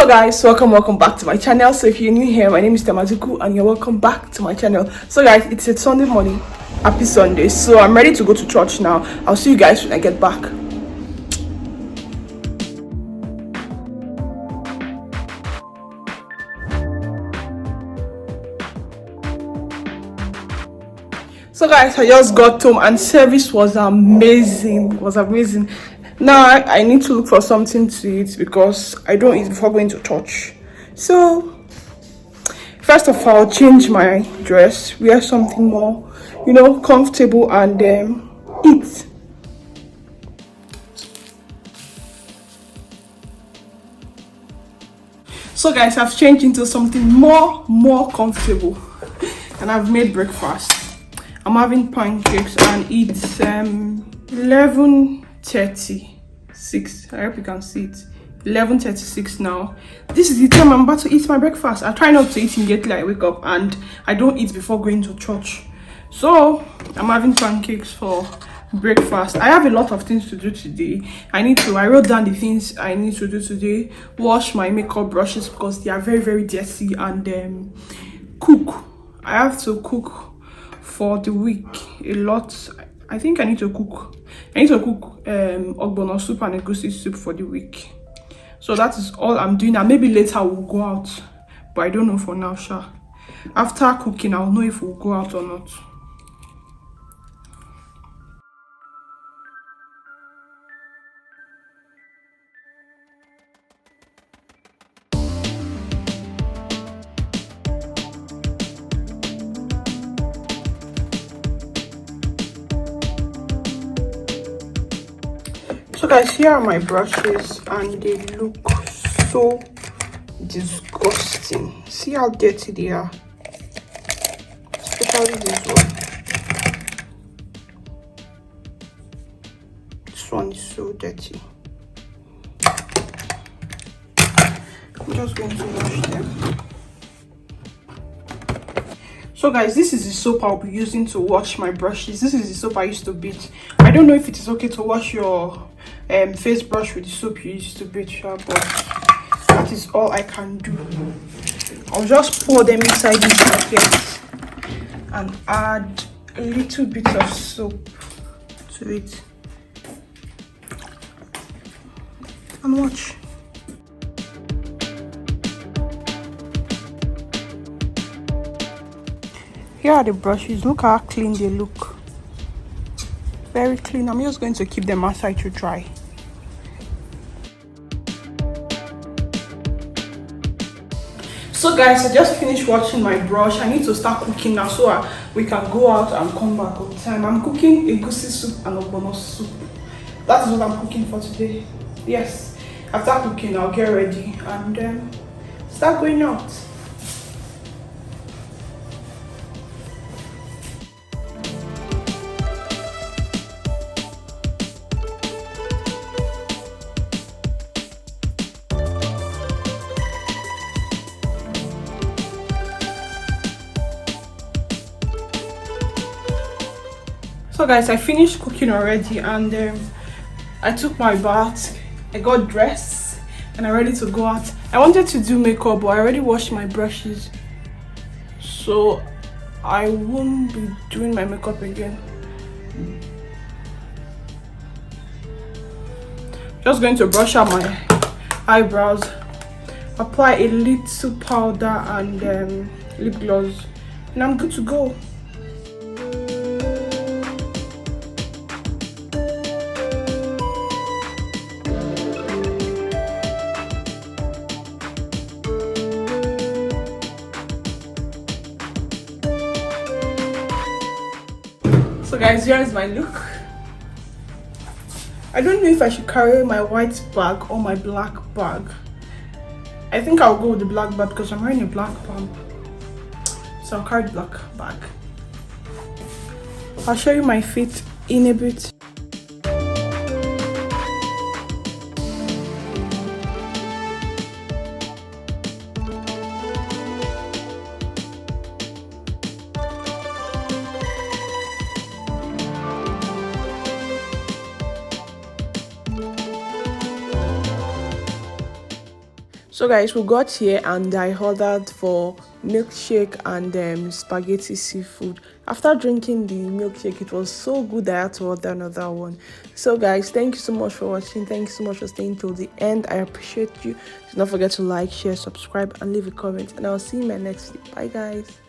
Hello guys, welcome back to my channel. So if you're new here, my name is Tamazuku and you're welcome back to my channel. So guys, it's a Sunday morning. Happy Sunday. So I'm ready to go to church now. I'll see you guys when I get back. So guys, I just got home and service was amazing. Now I need to look for something to eat because I don't eat before going to church. So first of all, change my dress, wear something more, comfortable, and eat. So guys, I've changed into something more comfortable and I've made breakfast. I'm having pancakes and it's 11:36. I hope you can see it. 11:36 now. This is the time I'm about to eat my breakfast. I try not to eat immediately I wake up and I don't eat before going to church. So I'm having pancakes for breakfast. I have a lot of things to do today. I wrote down the things I need to do today. Wash my makeup brushes because they are very dirty, and cook. I have to cook for the week a lot. I think I need to cook ogbono soup and egusi soup for the week. So that is all I'm doing, and maybe later we'll go out, but I don't know for now. Sure, after cooking I'll know if we'll go out or not. So guys, here are my brushes and they look so disgusting. See how dirty they are, especially this one. This one is so dirty. I'm just going to wash them. So guys, this is the soap I'll be using to wash my brushes. This is the soap I used to beat. I don't know if it is okay to wash your face brush with the soap you used to beat, but that is all I can do. I'll just pour them inside this bucket and add a little bit of soap to it and watch. Here are the brushes. Look how clean they look. Very clean. I'm just going to keep them outside to dry. So guys, I just finished washing my brush. I need to start cooking now so we can go out and come back on time. I'm cooking egusi soup and ogbono soup. That is what I'm cooking for today. Yes, after cooking I'll get ready and start going out. So guys, I finished cooking already and I took my bath, I got dressed and I'm ready to go out. I wanted to do makeup but I already washed my brushes, so I won't be doing my makeup again. Just going to brush out my eyebrows, apply a little powder and lip gloss, and I'm good to go. So guys, here is my look. I don't know if I should carry my white bag or my black bag. I think I'll go with the black bag because I'm wearing a black pump. So I'll carry the black bag. I'll show you my feet in a bit. So guys, we got here and I ordered for milkshake and spaghetti seafood. After drinking the milkshake, it was so good that I had to order another one. So guys, thank you so much for watching. Thank you so much for staying till the end. I appreciate you. Do not forget to like, share, subscribe and leave a comment, and I'll see you in my next video. Bye guys.